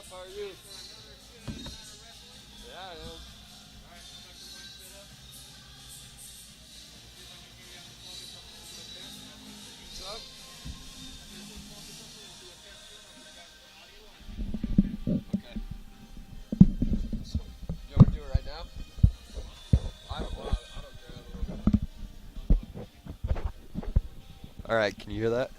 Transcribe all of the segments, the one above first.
How are you? Yeah, I am. What's up? Okay. So, you want to do it right now? I don't want. I don't care. All right. Can you hear that?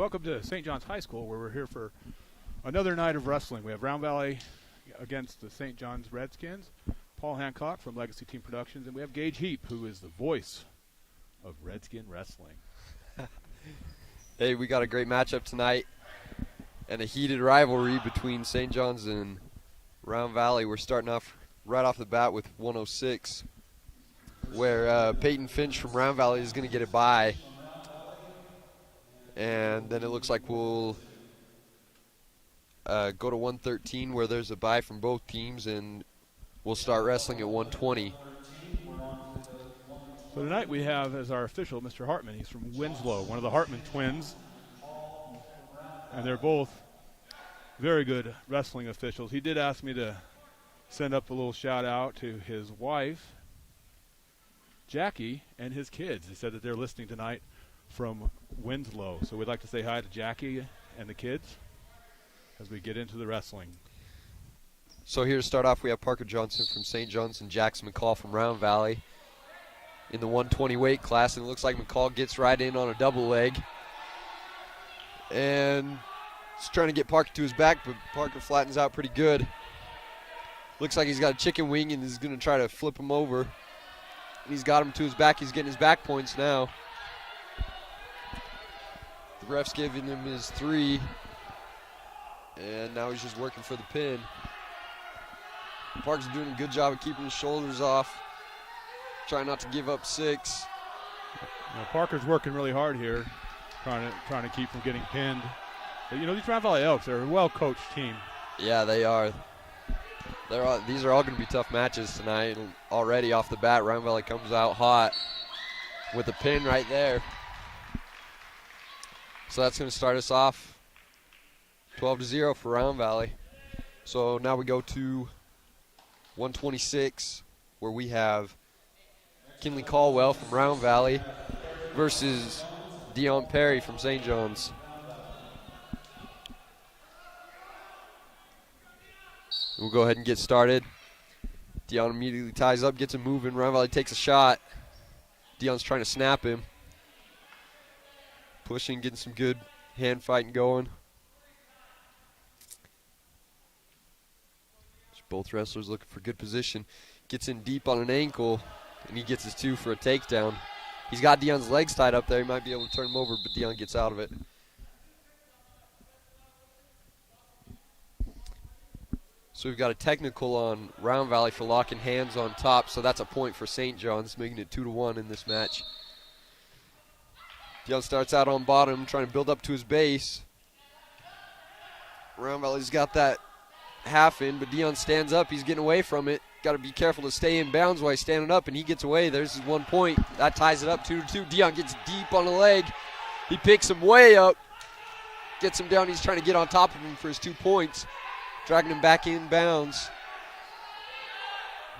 welcome to St. Johns High School, where we're here for another night of wrestling. We have Round Valley against the St. Johns Redskins, Paul Hancock from Legacy Team Productions, and we have Gage Heap, who is the voice of Redskin Wrestling. Hey, we got a great matchup tonight and a heated rivalry between St. Johns and Round Valley. We're starting off right off the bat with 106, where Peyton Finch from Round Valley is going to get a bye. And then it looks like we'll go to 113, where there's a bye from both teams, and we'll start wrestling at 120. So tonight we have as our official Mr. Hartman. He's from Winslow, one of the Hartman twins. And they're both very good wrestling officials. He did ask me to send up a little shout out to his wife, Jackie, and his kids. He said that they're listening tonight from Winslow. So we'd like to say hi to Jackie and the kids as we get into the wrestling. So here to start off, we have Parker Johnson from St. Johns and Jackson McCall from Round Valley in the 120 weight class. And it looks like McCall gets right in on a double leg. And he's trying to get Parker to his back, but Parker flattens out pretty good. Looks like he's got a chicken wing and is going to try to flip him over. And he's got him to his back. He's getting his back points now. The ref's giving him his 3. And now he's just working for the pin. Parker's doing a good job of keeping his shoulders off. Trying not to give up 6. Now Parker's working really hard here, trying to keep from getting pinned. But, you know, these Round Valley Elks are a well-coached team. Yeah, they are. These are all going to be tough matches tonight. And already off the bat, Round Valley comes out hot with a pin right there. So that's going to start us off 12-0 for Round Valley. So now we go to 126, where we have Kinley Caldwell from Round Valley versus Dion Perry from St. Johns. We'll go ahead and get started. Dion immediately ties up, gets him moving. Round Valley takes a shot. Dion's trying to snap him. Pushing, getting some good hand fighting going. Both wrestlers looking for good position. Gets in deep on an ankle, and he gets his 2 for a takedown. He's got Dion's legs tied up there. He might be able to turn him over, but Dion gets out of it. So we've got a technical on Round Valley for locking hands on top, so that's a point for St. Johns, making it 2-1 in this match. Dion starts out on bottom, trying to build up to his base. Round Valley's got that half in, but Dion stands up. He's getting away from it. Got to be careful to stay in bounds while he's standing up, and he gets away. There's his 1 point. That ties it up 2-2. Dion gets deep on the leg. He picks him way up, gets him down. He's trying to get on top of him for his 2 points, dragging him back in bounds.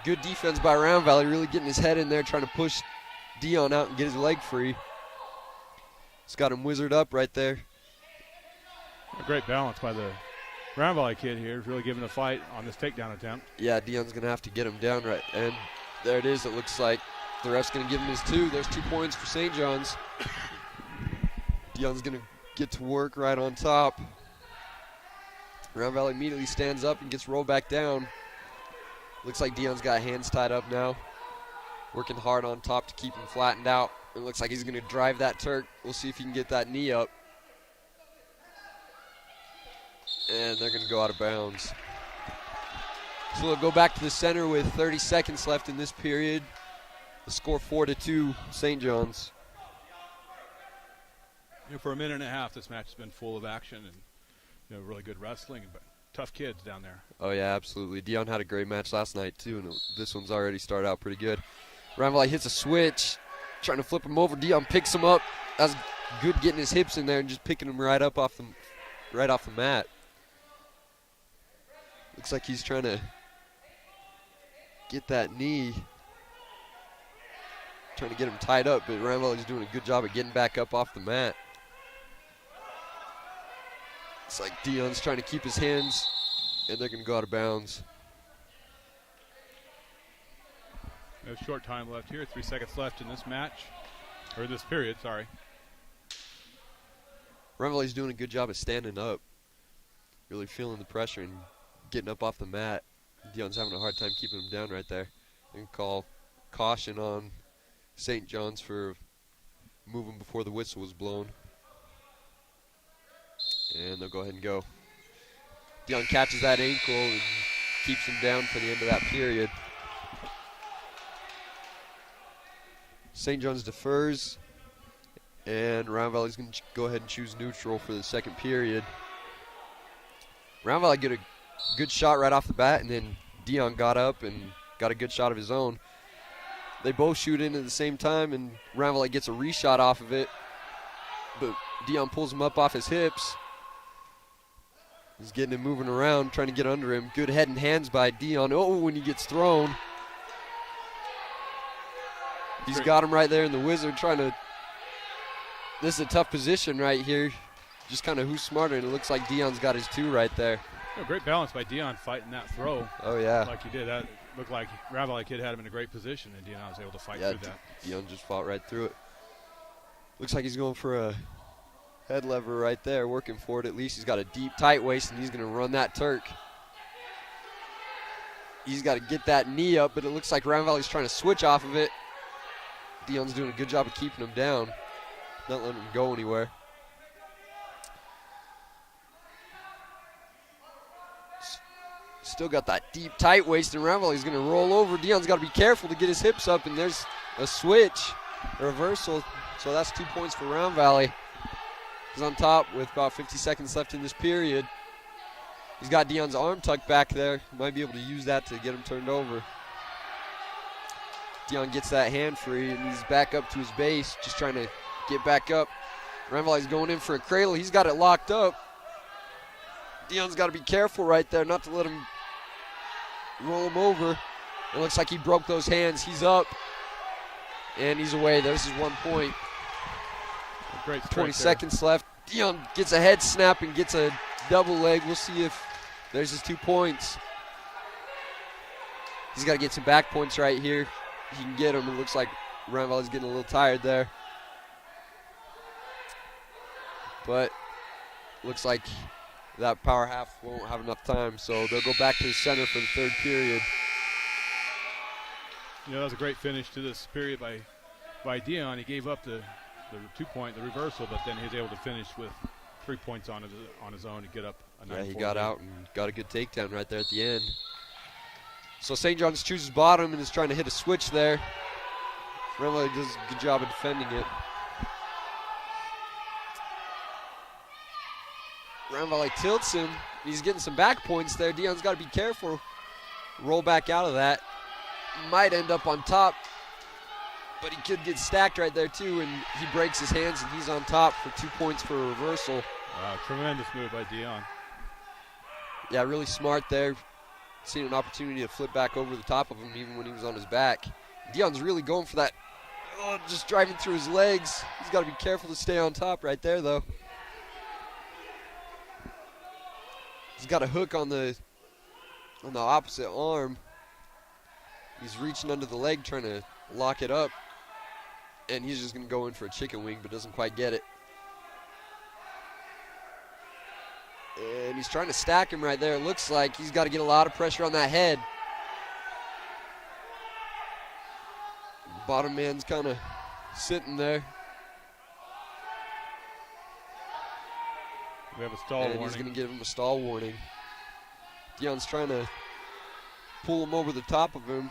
Good defense by Round Valley, really getting his head in there, trying to push Dion out and get his leg free. It's got him wizard up right there. A great balance by the Round Valley kid here. Is really giving a fight on this takedown attempt. Yeah, Dion's going to have to get him down right. And there it is. It looks like the ref's going to give him his 2. There's 2 points for St. Johns. Dion's going to get to work right on top. Round Valley immediately stands up and gets rolled back down. Looks like Dion's got hands tied up now. Working hard on top to keep him flattened out. It looks like he's going to drive that Turk. We'll see if he can get that knee up. And they're going to go out of bounds. So we'll go back to the center with 30 seconds left in this period. The score 4-2, St. Johns. You know, for a minute and a half, this match has been full of action and, you know, really good wrestling, but tough kids down there. Oh, yeah, absolutely. Dion had a great match last night, too, and this one's already started out pretty good. Round Valley hits a switch, trying to flip him over. Dion picks him up. That's good, getting his hips in there and just picking him right up off the mat. Looks like he's trying to get that knee. Trying to get him tied up, but Round Valley's doing a good job of getting back up off the mat. It's like Dion's trying to keep his hands, and they're going to go out of bounds. No short time left here. 3 seconds left in this match, or this period, sorry. Round Valley's doing a good job of standing up, really feeling the pressure and getting up off the mat. Dion's having a hard time keeping him down right there. And call caution on St. Johns for moving before the whistle was blown. And they'll go ahead and go. Dion catches that ankle and keeps him down for the end of that period. St. John's defers, and Round Valley's going to go ahead and choose neutral for the second period. Round Valley get a good shot right off the bat, and then Dion got up and got a good shot of his own. They both shoot in at the same time, and Round Valley gets a reshot off of it, but Dion pulls him up off his hips. He's getting him moving around, trying to get under him. Good head and hands by Dion. Oh, when he gets thrown. He's got him right there in the wizard trying to. This is a tough position right here. Just kind of who's smarter, and it looks like Dion's got his two right there. Oh, great balance by Dion fighting that throw. Oh, yeah. Like he did. That looked like Round Valley kid had him in a great position, and Dion was able to fight through that. Dion just fought right through it. Looks like he's going for a head lever right there, working for it at least. He's got a deep, tight waist, and he's going to run that Turk. He's got to get that knee up, but it looks like Round Valley's trying to switch off of it. Dion's doing a good job of keeping him down, not letting him go anywhere. Still got that deep, tight waist, and Round Valley's going to roll over. Dion's got to be careful to get his hips up, and there's a switch, a reversal. So that's 2 points for Round Valley. He's on top with about 50 seconds left in this period. He's got Dion's arm tucked back there. Might be able to use that to get him turned over. Dion gets that hand free, and he's back up to his base, just trying to get back up. Round Valley's going in for a cradle. He's got it locked up. Dion's got to be careful right there not to let him roll him over. It looks like he broke those hands. He's up, and he's away. There's his 1 point. Great 20 seconds left. Dion gets a head snap and gets a double leg. We'll see if there's his 2 points. He's got to get some back points right here. He can get them. It looks like Round Valley's getting a little tired there. But looks like that power half won't have enough time, so they'll go back to the center for the third period. You know, that was a great finish to this period by Dion. He gave up the 2 point, the reversal, but then he was able to finish with 3 points on his own to get up a 9-4. Yeah, he got out and got a good takedown right there at the end. So St. John's chooses bottom and is trying to hit a switch there. Round Valley does a good job of defending it. Round Valley tilts him. He's getting some back points there. Dion's got to be careful. Roll back out of that. Might end up on top, but he could get stacked right there too, and he breaks his hands, and he's on top for 2 points for a reversal. Wow, tremendous move by Dion. Yeah, really smart there. Seen an opportunity to flip back over the top of him even when he was on his back. Dion's really going for that, just driving through his legs. He's got to be careful to stay on top right there, though. He's got a hook on the opposite arm. He's reaching under the leg trying to lock it up. And he's just going to go in for a chicken wing, but doesn't quite get it. And he's trying to stack him right there. It looks like he's got to get a lot of pressure on that head. Bottom man's kind of sitting there. We have a stall warning. He's going to give him a stall warning. Dion's trying to pull him over the top of him.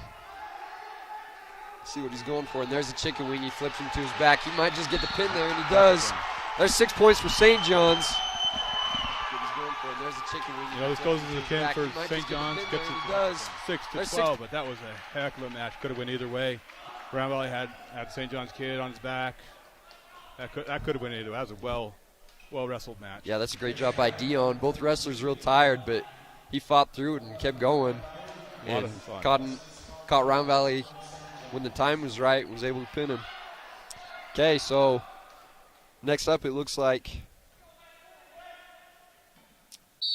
See what he's going for. And there's a chicken wing. He flips him to his back. He might just get the pin there, and he does. There's 6 points for St. John's. There's a chicken wing. You know, this goes as a pin for St. John's. Gets it 6-12, but that was a heck of a match. Could have went either way. Round Valley had St. John's kid on his back. That could have went either way. That was a well wrestled match. Yeah, that's a great job by Dion. Both wrestlers real tired, but he fought through it and kept going. A lot of fun. Caught Round Valley when the time was right, was able to pin him. Okay, so next up it looks like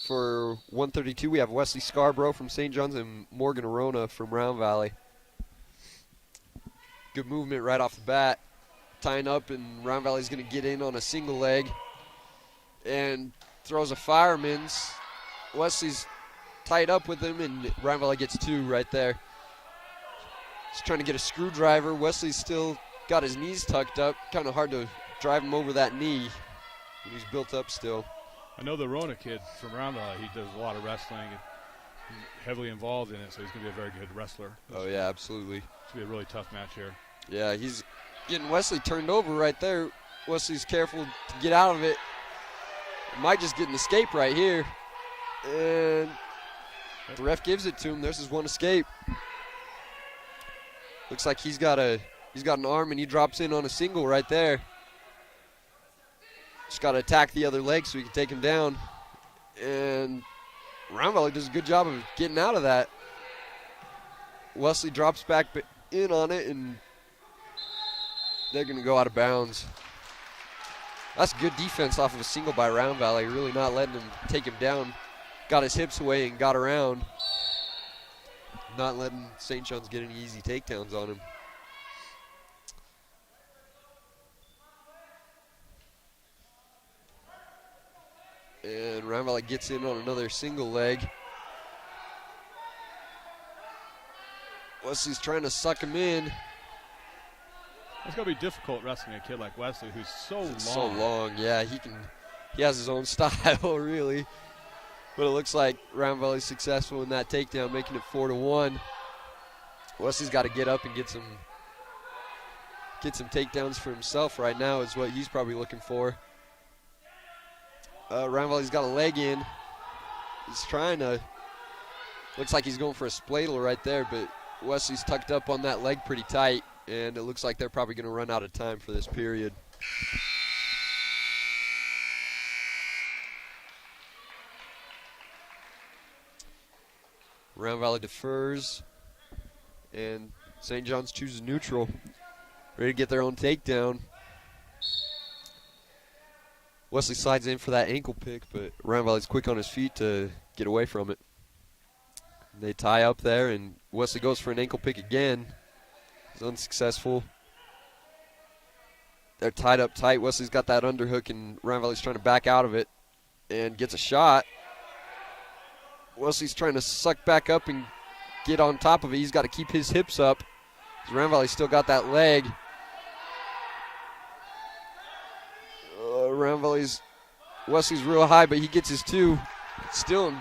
for 132 we have Wesley Scarborough from St. Johns and Morgan Rhona from Round Valley. Good movement right off the bat. Tying up, and Round Valley's going to get in on a single leg. and throws a fireman's. Wesley's tied up with him, and Round Valley gets 2 right there. He's trying to get a screwdriver. Wesley's still got his knees tucked up. Kind of hard to drive him over that knee when he's built up still. I know the Rhona kid from Round Valley, he does a lot of wrestling and he's heavily involved in it, so he's going to be a very good wrestler. Oh, yeah, absolutely. It's going to be a really tough match here. Yeah, he's getting Wesley turned over right there. Wesley's careful to get out of it. Might just get an escape right here. And the ref gives it to him. There's his one escape. Looks like he's got an arm, and he drops in on a single right there. Just got to attack the other leg so he can take him down. And Round Valley does a good job of getting out of that. Wesley drops back in on it, and they're going to go out of bounds. That's good defense off of a single by Round Valley, really not letting him take him down. Got his hips away and got around. Not letting St. Johns get any easy takedowns on him. And Round Valley gets in on another single leg. Wesley's trying to suck him in. It's going to be difficult wrestling a kid like Wesley who's so long. So long, yeah. He has his own style, really. But it looks like Round Valley's successful in that takedown, making it 4-1. Wesley's got to get up and get some takedowns for himself right now is what he's probably looking for. Round Valley's got a leg in. He's trying to, looks like he's going for a spladle right there, but Wesley's tucked up on that leg pretty tight, and it looks like they're probably going to run out of time for this period. Round Valley defers, and St. Johns chooses neutral. Ready to get their own takedown. Wesley slides in for that ankle pick, but Round Valley's quick on his feet to get away from it. They tie up there, and Wesley goes for an ankle pick again. He's unsuccessful. They're tied up tight. Wesley's got that underhook, and Round Valley's trying to back out of it and gets a shot. Wesley's trying to suck back up and get on top of it. He's got to keep his hips up. Round Valley's still got that leg. Wesley's real high, but he gets his 2. Still in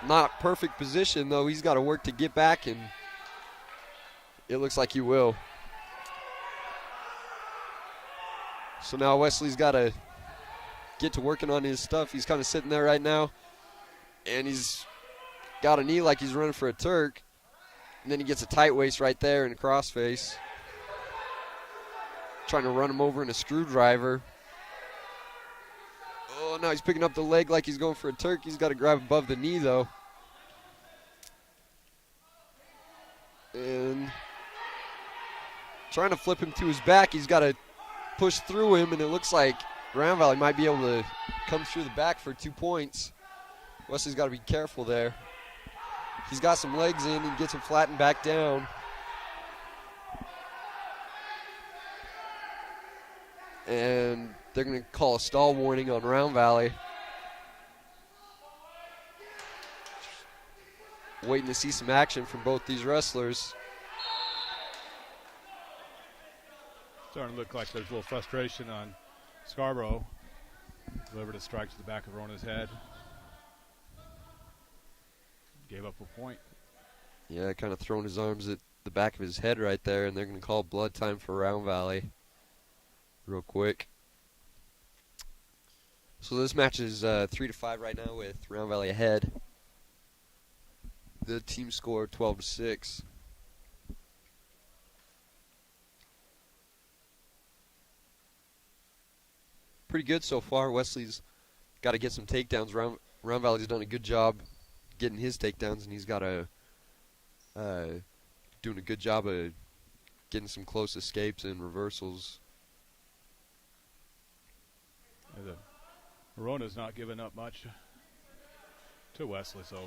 not perfect position, though. He's got to work to get back, and it looks like he will. So now Wesley's got to get to working on his stuff. He's kind of sitting there right now, and he's got a knee like he's running for a Turk. And then he gets a tight waist right there and a crossface. Trying to run him over in a screwdriver. Oh, now he's picking up the leg like he's going for a Turk. He's got to grab above the knee, though. And trying to flip him to his back. He's got to push through him, and it looks like Round Valley might be able to come through the back for 2 points. Wesley's got to be careful there. He's got some legs in and gets him flattened back down. And they're going to call a stall warning on Round Valley. Waiting to see some action from both these wrestlers. Starting to look like there's a little frustration on Scarborough. Delivered a strike to the back of Rhona's head. Gave up a point. Yeah, kind of throwing his arms at the back of his head right there, and they're going to call blood time for Round Valley real quick. So this match is 3-5 right now with Round Valley ahead. The team score 12-6. Pretty good so far. Wesley's got to get some takedowns. Round Valley's done a good job getting his takedowns, and he's got to doing a good job of getting some close escapes and reversals. Rhona's not giving up much to Wesley, so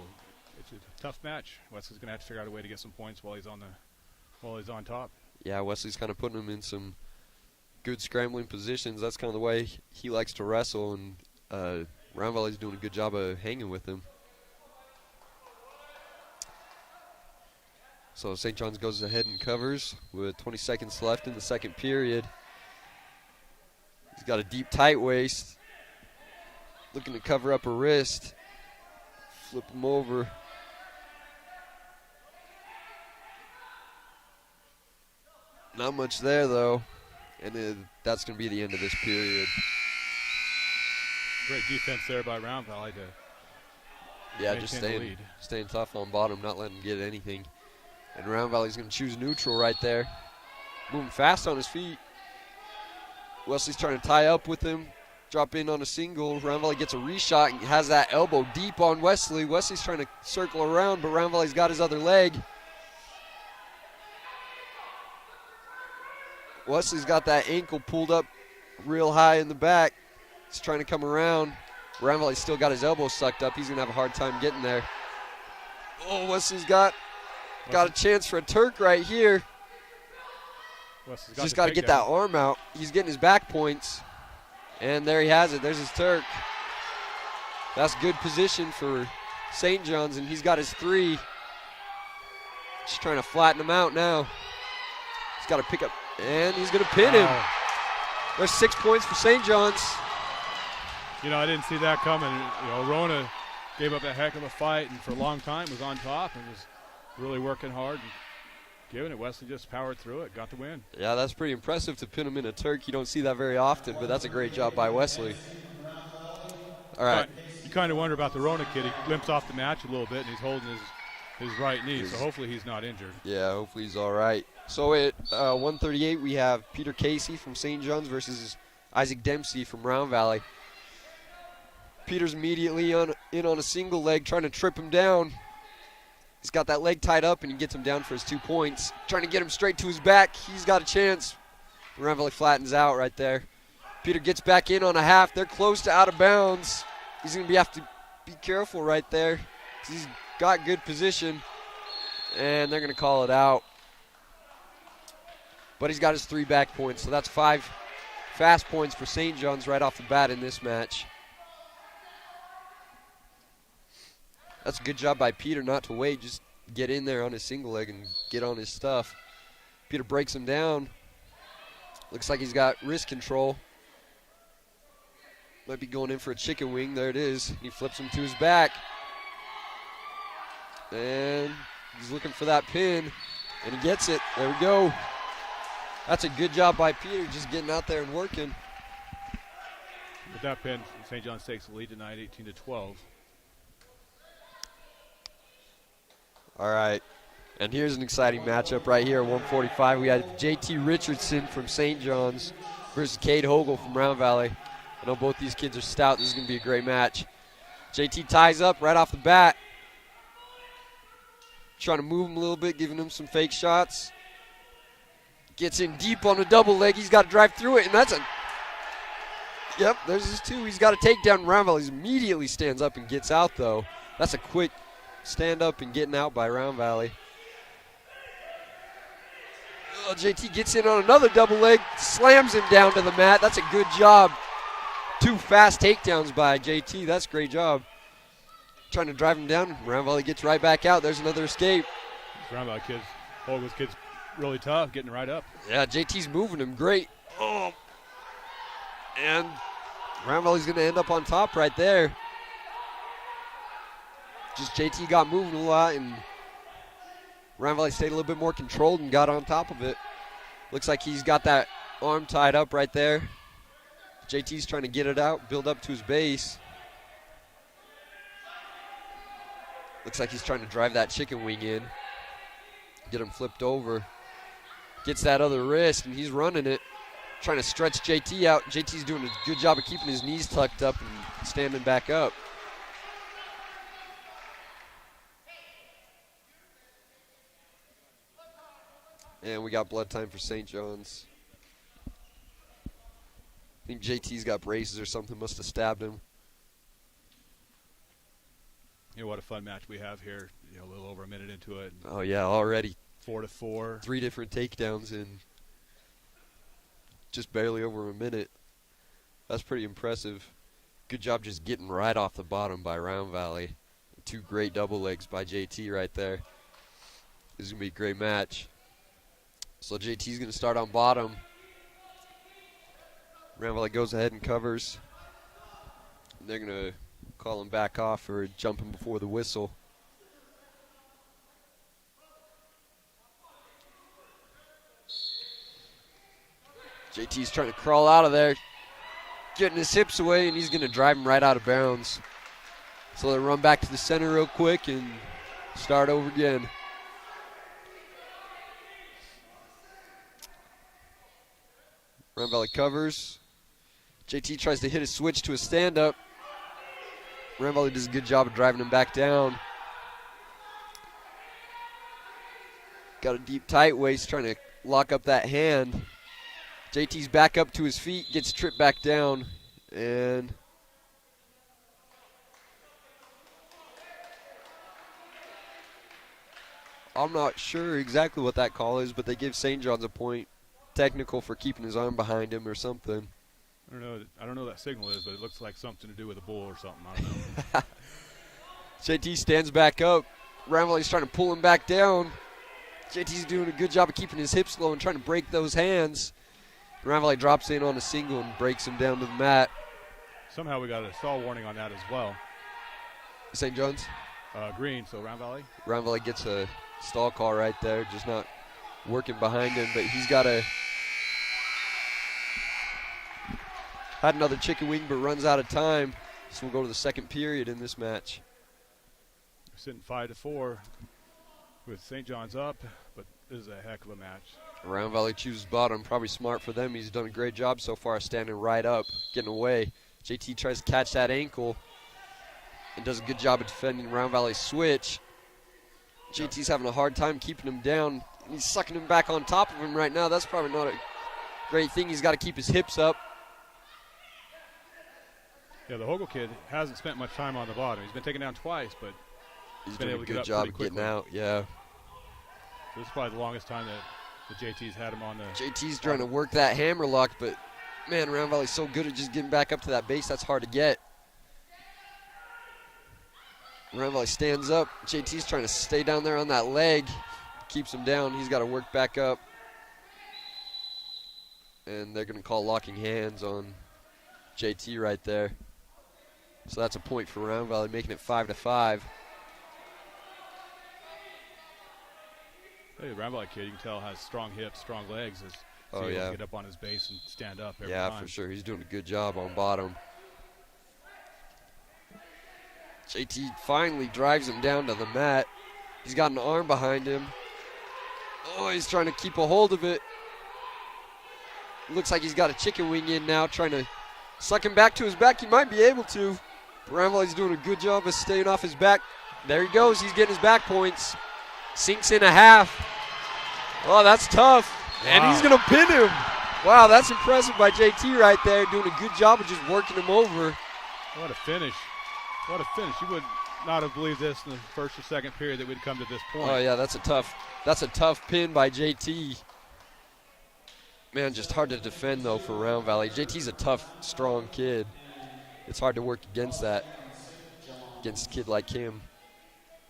it's a tough match. Wesley's going to have to figure out a way to get some points while he's on top. Yeah, Wesley's kind of putting him in some good scrambling positions. That's kind of the way he likes to wrestle, and Round Valley's doing a good job of hanging with him. So St. Johns goes ahead and covers with 20 seconds left in the second period. He's got a deep tight waist. Looking to cover up a wrist. Flip him over. Not much there, though. And that's going to be the end of this period. Great defense there by Round Valley to just staying tough on bottom, not letting him get anything. And Round Valley's going to choose neutral right there. Moving fast on his feet. Wesley's trying to tie up with him. Drop in on a single. Round Valley gets a reshot and has that elbow deep on Wesley. Wesley's trying to circle around, but Round Valley's got his other leg. Wesley's got that ankle pulled up real high in the back. He's trying to come around. Round Valley's still got his elbow sucked up. He's going to have a hard time getting there. Oh, Wesley's got a chance for a Turk right here. Just got to get that arm out. He's getting his back points. And there he has it. There's his Turk. That's good position for St. Johns, and he's got his 3. Just trying to flatten him out now. He's got to pick up, and he's going to pin him. There's 6 points for St. Johns. I didn't see that coming. Rhona gave up a heck of a fight, and for a long time was on top and was really working hard and giving it. Wesley just powered through it, got the win. Yeah, that's pretty impressive to pin him in a Turk. You don't see that very often, but that's a great job by Wesley. All right. You kind of wonder about the Rhona kid. He limps off the match a little bit, and he's holding his right knee, so hopefully he's not injured. Yeah, hopefully he's all right. So at 138, we have Peter Casey from St. Johns versus Isaac Dempsey from Round Valley. Peter's immediately in on a single leg, trying to trip him down. He's got that leg tied up, and he gets him down for his 2 points. Trying to get him straight to his back. He's got a chance. Round Valley flattens out right there. Peter gets back in on a half. They're close to out of bounds. He's going to have to be careful right there. He's got good position, and they're going to call it out. But he's got his 3 back points, so that's 5 fast points for St. John's right off the bat in this match. That's a good job by Peter not to wait, just get in there on his single leg and get on his stuff. Peter breaks him down. Looks like he's got wrist control. Might be going in for a chicken wing. There it is. He flips him to his back. And he's looking for that pin, and he gets it. There we go. That's a good job by Peter, just getting out there and working. With that pin, St. John's takes the lead tonight, 18-12. All right, and here's an exciting matchup right here at 145. We had JT Richardson from St. John's versus Cade Hoggle from Round Valley. I know both these kids are stout. This is going to be a great match. JT ties up right off the bat. Trying to move him a little bit, giving him some fake shots. Gets in deep on a double leg. He's got to drive through it, and that's a... Yep, there's his 2. He's got to take down Round Valley. He immediately stands up and gets out, though. That's a quick stand up and getting out by Round Valley. Oh, JT gets in on another double leg, slams him down to the mat. That's a good job. 2 fast takedowns by JT. That's a great job. Trying to drive him down. Round Valley gets right back out. There's another escape. Round Valley kids, Hoggle's kids, really tough, getting right up. Yeah, JT's moving him great. Oh. And Round Valley's going to end up on top right there. Just JT got moving a lot, and Round Valley stayed a little bit more controlled and got on top of it. Looks like he's got that arm tied up right there. JT's trying to get it out, build up to his base. Looks like he's trying to drive that chicken wing in. Get him flipped over. Gets that other wrist, and he's running it. Trying to stretch JT out. JT's doing a good job of keeping his knees tucked up and standing back up. And we got blood time for St. John's. I think JT's got braces or something, must have stabbed him. What a fun match we have here. A little over a minute into it. Oh, yeah, already. 4-4. 3 different takedowns in just barely over a minute. That's pretty impressive. Good job just getting right off the bottom by Round Valley. 2 great double legs by JT right there. This is going to be a great match. So JT's going to start on bottom. Round Valley goes ahead and covers. And they're going to call him back off for jumping before the whistle. JT's trying to crawl out of there, getting his hips away, and he's going to drive him right out of bounds. So they run back to the center real quick and start over again. Round Valley covers. JT tries to hit a switch to a stand-up. Round Valley does a good job of driving him back down. Got a deep tight waist, trying to lock up that hand. JT's back up to his feet, gets tripped back down, and I'm not sure exactly what that call is, but they give St. Johns a point. Technical for keeping his arm behind him or something. I don't know what that signal is, but it looks like something to do with a bull or something. I don't know. JT stands back up. Round Valley's trying to pull him back down. JT's doing a good job of keeping his hips low and trying to break those hands. Round Valley drops in on a single and breaks him down to the mat. Somehow we got a stall warning on that as well. St. Johns? Green, so Round Valley. Round Valley gets a stall call right there, just not working behind him, but he's got a had another chicken wing but runs out of time. So we'll go to the second period in this match. We're sitting 5-4 with St. Johns up, but this is a heck of a match. Round Valley chooses bottom, probably smart for them. He's done a great job so far standing right up, getting away. JT tries to catch that ankle and does a good job of defending Round Valley's switch. JT's having a hard time keeping him down. He's sucking him back on top of him right now. That's probably not a great thing. He's got to keep his hips up. Yeah, the Hoggle kid hasn't spent much time on the bottom. He's been taken down twice, but he's been doing able a to good get job up of pretty getting out, yeah. So this is probably the longest time that the JT's had him on the... JT's trying to work that hammer lock, but, man, Round Valley's so good at just getting back up to that base. That's hard to get. Round Valley stands up. JT's trying to stay down there on that leg. Keeps him down. He's got to work back up. And they're going to call locking hands on JT right there. So that's a point for Round Valley, making it 5-5. Hey, the Round Valley kid, you can tell, has strong hips, strong legs. So he's able to get up on his base and stand up every time. Yeah, for sure. He's doing a good job on bottom. JT finally drives him down to the mat. He's got an arm behind him. Oh, he's trying to keep a hold of it. Looks like he's got a chicken wing in now, trying to suck him back to his back. He might be able to. Round Valley's doing a good job of staying off his back. There he goes. He's getting his back points. Sinks in a half. Oh, that's tough. Wow. And he's going to pin him. Wow, that's impressive by JT right there, doing a good job of just working him over. What a finish. What a finish. You would not have believed this in the first or second period that we'd come to this point. Oh, yeah, that's a tough pin by JT. Man, just hard to defend, though, for Round Valley. JT's a tough, strong kid. It's hard to work against that, against a kid like him.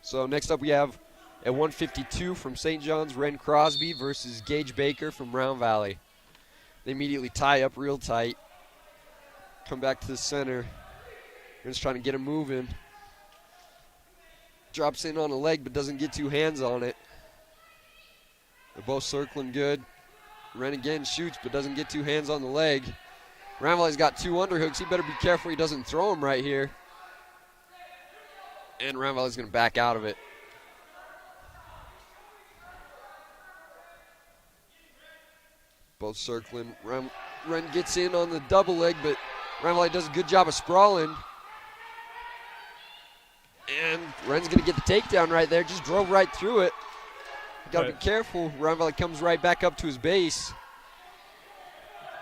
So next up we have at 152 from St. Johns, Ren Crosby versus Gage Baker from Round Valley. They immediately tie up real tight. Come back to the center. Ren's trying to get him moving. Drops in on a leg but doesn't get two hands on it. They're both circling good. Ren again shoots but doesn't get two hands on the leg. Round Valley's got two underhooks. He better be careful he doesn't throw him right here. And Round Valley's going to back out of it. Both circling. Ren gets in on the double leg, but Round Valley does a good job of sprawling. And Ren's going to get the takedown right there. Just drove right through it. Got to be careful. Round Valley comes right back up to his base.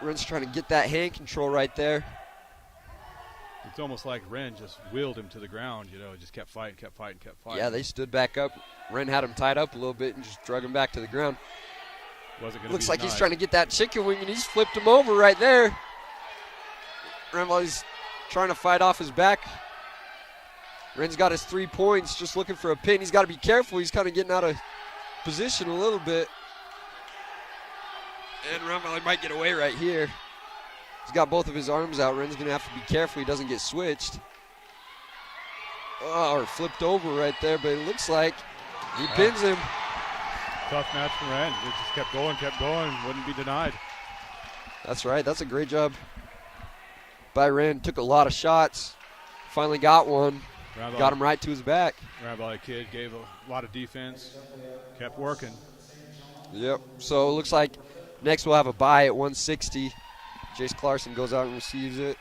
Ren's trying to get that hand control right there. It's almost like Ren just wheeled him to the ground, just kept fighting. Yeah, they stood back up. Ren had him tied up a little bit and just drug him back to the ground. Looks like he's trying to get that chicken wing, and he's flipped him over right there. Round Valley's trying to fight off his back. Ren's got his 3 points, just looking for a pin. He's got to be careful. He's kind of getting out of position a little bit. And Round Valley might get away right here. He's got both of his arms out. Ren's going to have to be careful he doesn't get switched. Oh, or flipped over right there, but it looks like he pins him. Tough match for Ren. It just kept going, wouldn't be denied. That's right. That's a great job by Ren. Took a lot of shots. Finally got one. Got him right to his back. Round Valley kid gave a lot of defense. Kept working. Yep. So it looks like next we'll have a bye at 160. Jace Clarkson goes out and receives it.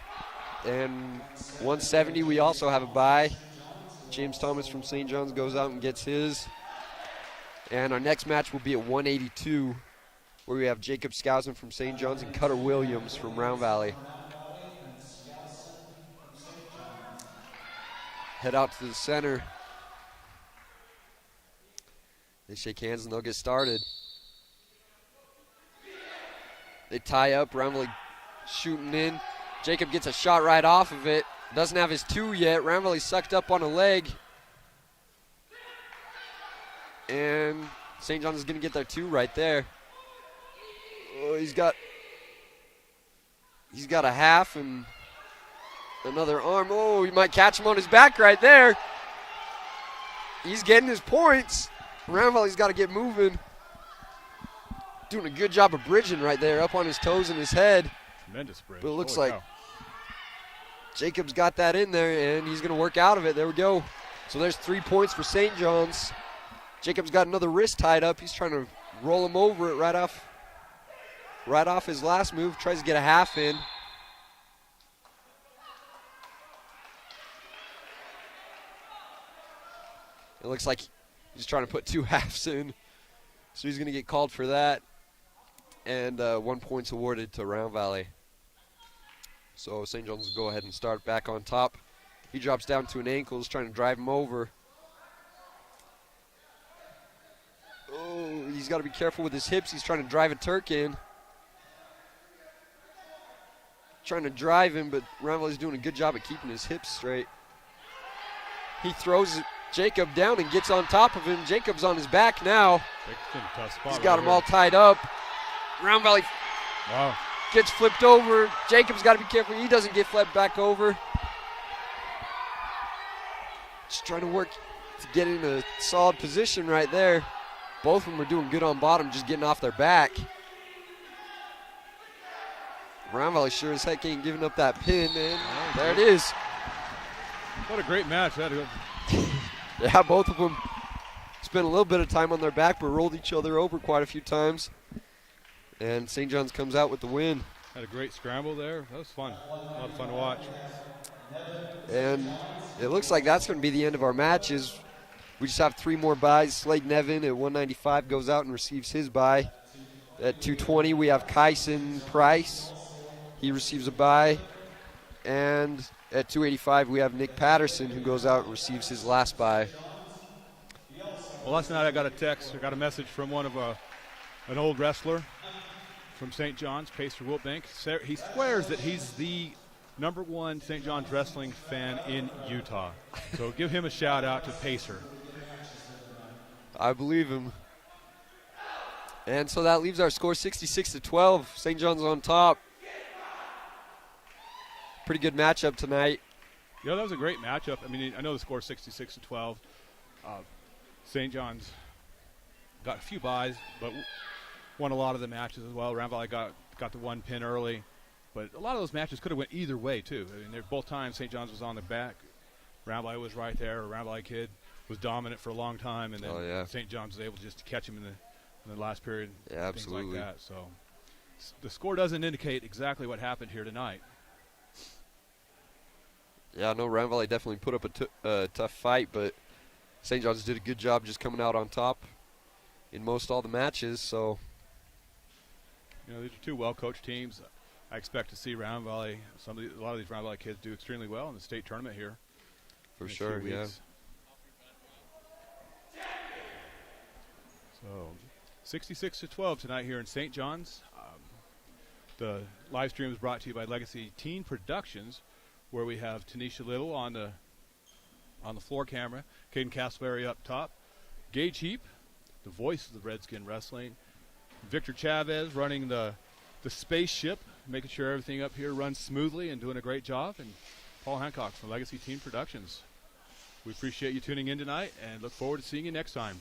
And 170 we also have a bye. James Thomas from St. Johns goes out and gets his. And our next match will be at 182, where we have Jacob Skousen from St. Johns and Cutter Williams from Round Valley. Head out to the center. They shake hands and they'll get started. They tie up, Round Valley shooting in. Jacob gets a shot right off of it. Doesn't have his 2 yet. Round Valley sucked up on a leg. And St. John's is going to get their 2 right there. Oh, he's got a half and another arm. Oh, he might catch him on his back right there. He's getting his points. Round Valley's got to get moving. Doing a good job of bridging right there, up on his toes and his head. Tremendous bridge. But it looks Holy like cow. Jacob's got that in there, and he's going to work out of it. There we go. So there's 3 points for St. John's. Jacob's got another wrist tied up. He's trying to roll him over it right off his last move. Tries to get a half in. It looks like he's trying to put 2 halves in. So he's going to get called for that. And 1 point's awarded to Round Valley. So St. John's will go ahead and start back on top. He drops down to an ankle. He's trying to drive him over. Oh, he's got to be careful with his hips. He's trying to drive a Turk in. Trying to drive him, but Round Valley's doing a good job at keeping his hips straight. He throws Jacob down and gets on top of him. Jacob's on his back now. Jacob's in a tough spot. He's got him all tied up. Round Valley gets flipped over. Jacob's got to be careful he doesn't get flipped back over. Just trying to work to get in a solid position right there. Both of them are doing good on bottom, just getting off their back. Round Valley sure as heck ain't giving up that pin, and there it is. What a great match. Yeah, both of them spent a little bit of time on their back, but rolled each other over quite a few times. And St. John's comes out with the win. Had a great scramble there. That was fun. A lot of fun to watch. And it looks like that's going to be the end of our matches. We just have 3 more byes. Slade Nevin at 195 goes out and receives his bye. At 220, we have Kyson Price. He receives a bye. And at 285, we have Nick Patterson, who goes out and receives his last bye. Well, last night I got a message from one of an old wrestler from St. John's, Pacer Wilbank. He swears that he's the #1 St. John's wrestling fan in Utah. So give him a shout out to Pacer. I believe him. And so that leaves our score 66-12. St. John's on top. Pretty good matchup tonight. Yeah, that was a great matchup. I mean, I know the score is 66-12. St. John's got a few byes, but won a lot of the matches as well. Round Valley got the 1 pin early, but a lot of those matches could have went either way too. I mean, both times St. John's was on the back. Round Valley was right there. Round Valley kid was dominant for a long time, and then St. John's was able just to catch him in the last period. Yeah, absolutely. Things like that. So the score doesn't indicate exactly what happened here tonight. Yeah, I know Round Valley definitely put up a tough fight, but St. John's did a good job just coming out on top in most all the matches. So, these are 2 well-coached teams. I expect to see Round Valley, a lot of these Round Valley kids do extremely well in the state tournament here. For sure, yeah. So, 66-12 tonight here in St. John's. The live stream is brought to you by Legacy Teen Productions, where we have Tanisha Little on the floor camera, Caden Castleberry up top, Gage Heap, the voice of the Redskin Wrestling, Victor Chavez running the spaceship, making sure everything up here runs smoothly and doing a great job, and Paul Hancock from Legacy Team Productions. We appreciate you tuning in tonight and look forward to seeing you next time.